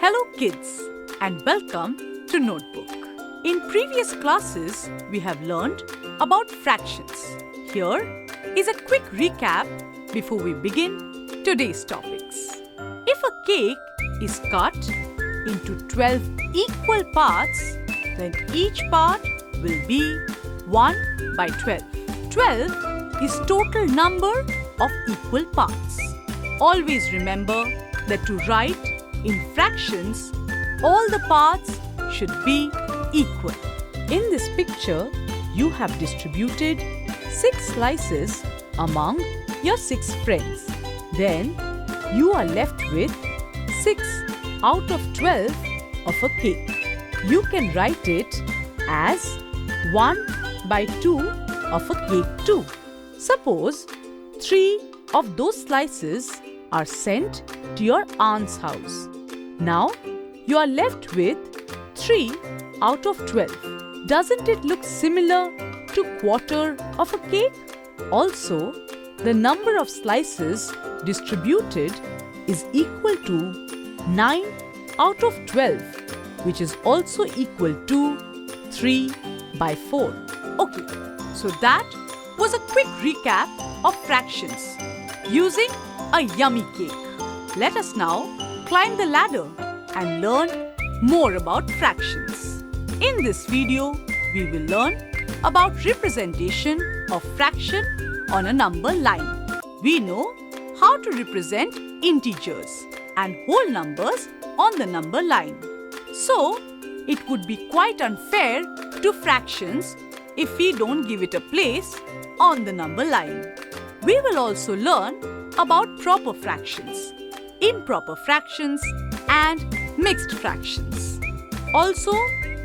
Hello kids and welcome to Notebook. In previous classes, we have learned about fractions. Here is a quick recap before we begin today's topics. If a cake is cut into 12 equal parts, then each part will be 1 by 12. 12 is total number of equal parts. Always remember that to write in fractions, all the parts should be equal. In this picture, you have distributed 6 slices among your 6 friends. Then, you are left with 6 out of 12 of a cake. You can write it as 1 by 2 of a cake too. Suppose 3 of those slices are sent to your aunt's house. Now, you are left with 3 out of 12. Doesn't it look similar to quarter of a cake? Also, the number of slices distributed is equal to 9 out of 12, which is also equal to 3 by 4. Okay, so that was a quick recap of fractions using a yummy cake. Let us now climb the ladder and learn more about fractions. In this video, we will learn about representation of fraction on a number line. We know how to represent integers and whole numbers on the number line. So, it would be quite unfair to fractions if we don't give it a place on the number line. We will also learn about proper fractions, improper fractions, and mixed fractions. Also,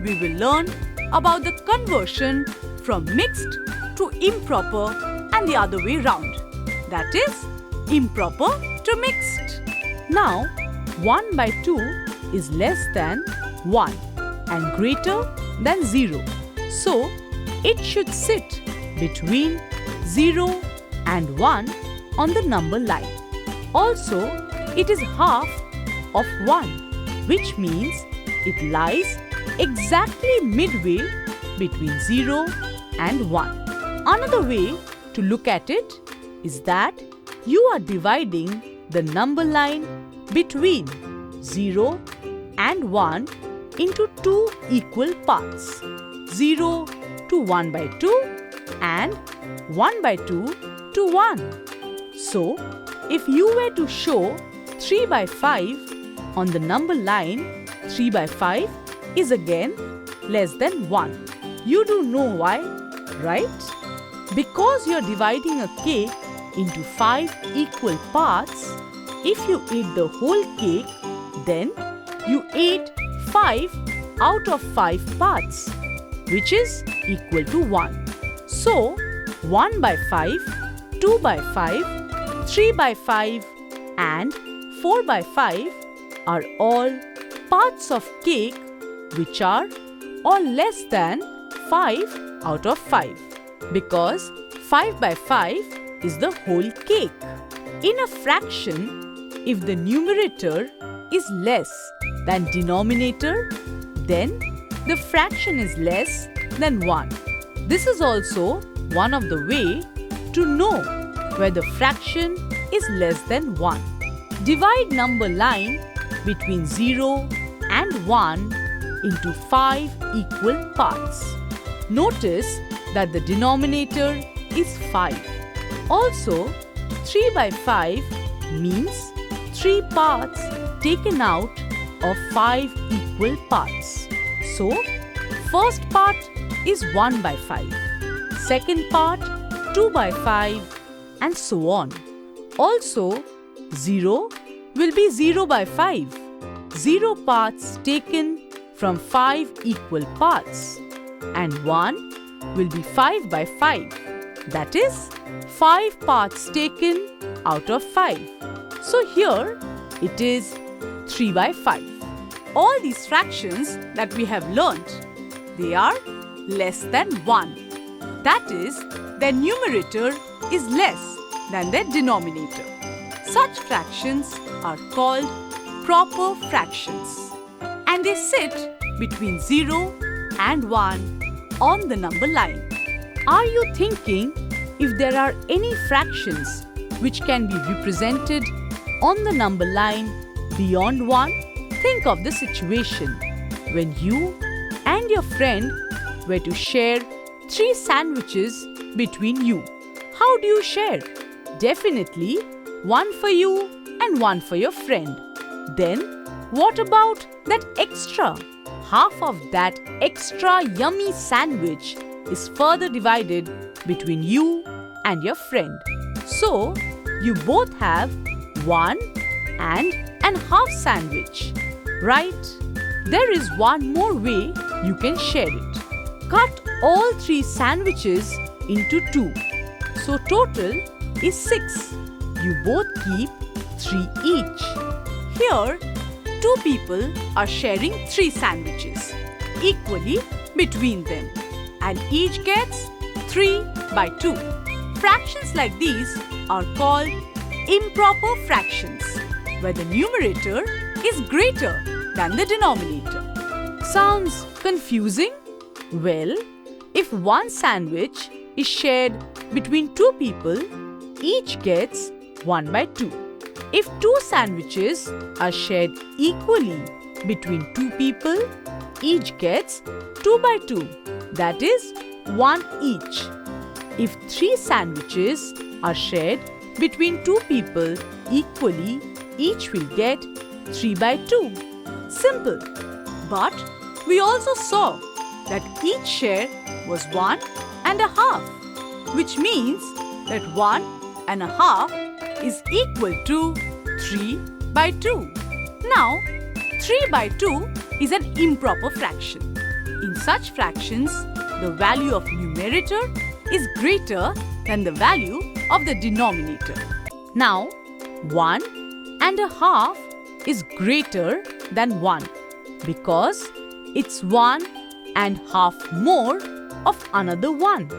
we will learn about the conversion from mixed to improper and the other way round. That is, improper to mixed. Now, 1 by 2 is less than 1 and greater than 0. So, it should sit between 0 and 1 on the number line. Also, it is half of 1, which means it lies exactly midway between 0 and 1. Another way to look at it is that you are dividing the number line between 0 and 1 into 2 equal parts, 0 to 1 by 2 and 1 by 2 to 1. So, if you were to show 3 by 5 on the number line, 3 by 5 is again less than 1. You do know why, right? Because you are dividing a cake into 5 equal parts, if you eat the whole cake, then you ate 5 out of 5 parts, which is equal to 1. So, 1 by 5, 2 by 5, 3 by 5 and 4 by 5 are all parts of cake which are all less than 5 out of 5, because 5 by 5 is the whole cake. In a fraction, if the numerator is less than denominator, then the fraction is less than 1. This is also one of the way to know where the fraction is less than 1. Divide number line between 0 and 1 into 5 equal parts. Notice that the denominator is 5. Also, 3 by 5 means 3 parts taken out of 5 equal parts. So, first part is 1 by 5, second part 2 by 5 and so on. Also, 0 will be 0 by 5, 0 parts taken from 5 equal parts, and 1 will be 5 by 5, that is 5 parts taken out of 5. So here it is 3 by 5. All these fractions that we have learnt, they are less than 1. That is, their numerator is less than their denominator. Such fractions are called proper fractions. and they sit between 0 and 1 on the number line. Are you thinking if there are any fractions which can be represented on the number line beyond 1? Think of the situation when you and your friend were to share 3 sandwiches between you. How do you share? Definitely one for you and one for your friend. Then what about that extra? Half of that extra yummy sandwich is further divided between you and your friend. So you both have 1 and a half sandwich, right? There is one more way you can share it. Cut all 3 sandwiches into 2. So total is 6. You both keep 3 each. Here, 2 people are sharing 3 sandwiches equally between them, and each gets 3 by 2. Fractions like these are called improper fractions, where the numerator is greater than the denominator. Sounds confusing? Well, if one sandwich is shared between 2 people, each gets 1 by 2. If 2 sandwiches are shared equally between 2 people, each gets 2 by 2. That is 1 each. If 3 sandwiches are shared between 2 people equally, each will get 3 by 2. Simple. But we also saw that each share was 1 and a half, which means that 1 and a half is equal to 3 by 2. Now, 3 by 2 is an improper fraction. In such fractions, the value of numerator is greater than the value of the denominator. Now, 1 and a half is greater than 1 because it's 1 and half more of another 1.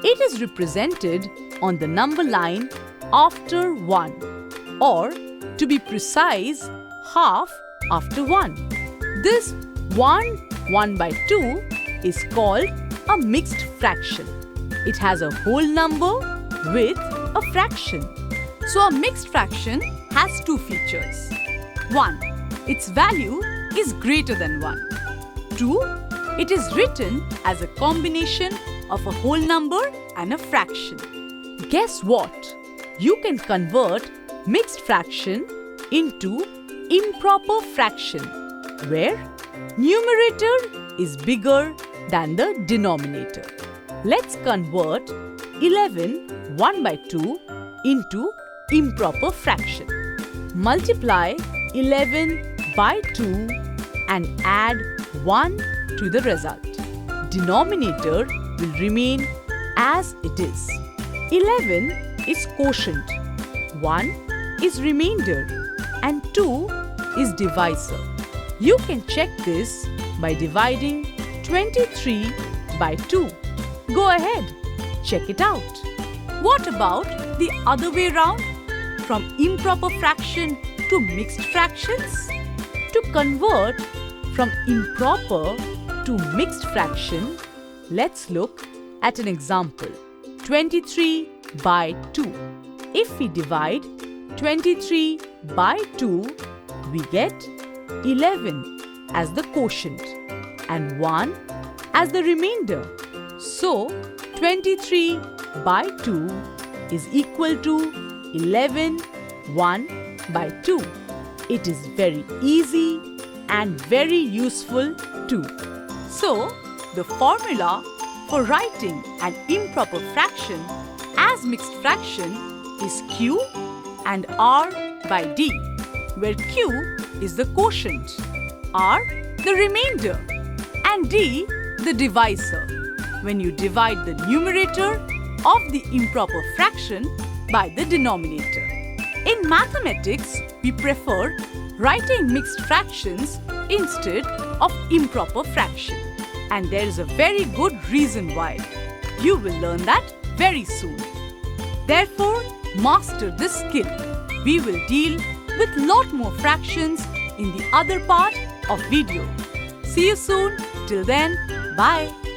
It is represented on the number line after 1, or to be precise, half after 1. This 1 by 2 is called a mixed fraction. It has a whole number with a fraction. So a mixed fraction has 2 features. 1. Its value is greater than 1. 2. It is written as a combination of a whole number and a fraction. Guess what? You can convert mixed fraction into improper fraction, where numerator is bigger than the denominator. Let's convert 11 1 by 2 into improper fraction. Multiply 11 by 2 and add 1 to the result. Denominator will remain as it is. 11 is quotient, 1 is remainder, and 2 is divisor. You can check this by dividing 23 by 2. Go ahead, check it out. What about the other way round? From improper fraction to mixed fractions? To convert from improper to mixed fraction, let's look at an example. 23 by 2. If we divide 23 by 2, we get 11 as the quotient and 1 as the remainder. So, 23 by 2 is equal to 11 1 by 2. It is very easy and very useful too. So, the formula for writing an improper fraction as mixed fraction is Q and R by D, where Q is the quotient, R the remainder, and D the divisor when you divide the numerator of the improper fraction by the denominator. In mathematics, we prefer writing mixed fractions instead of improper fraction. And there is a very good reason why. You will learn that very soon. Therefore, master this skill. We will deal with lot more fractions in the other part of video. See you soon. Till then, bye.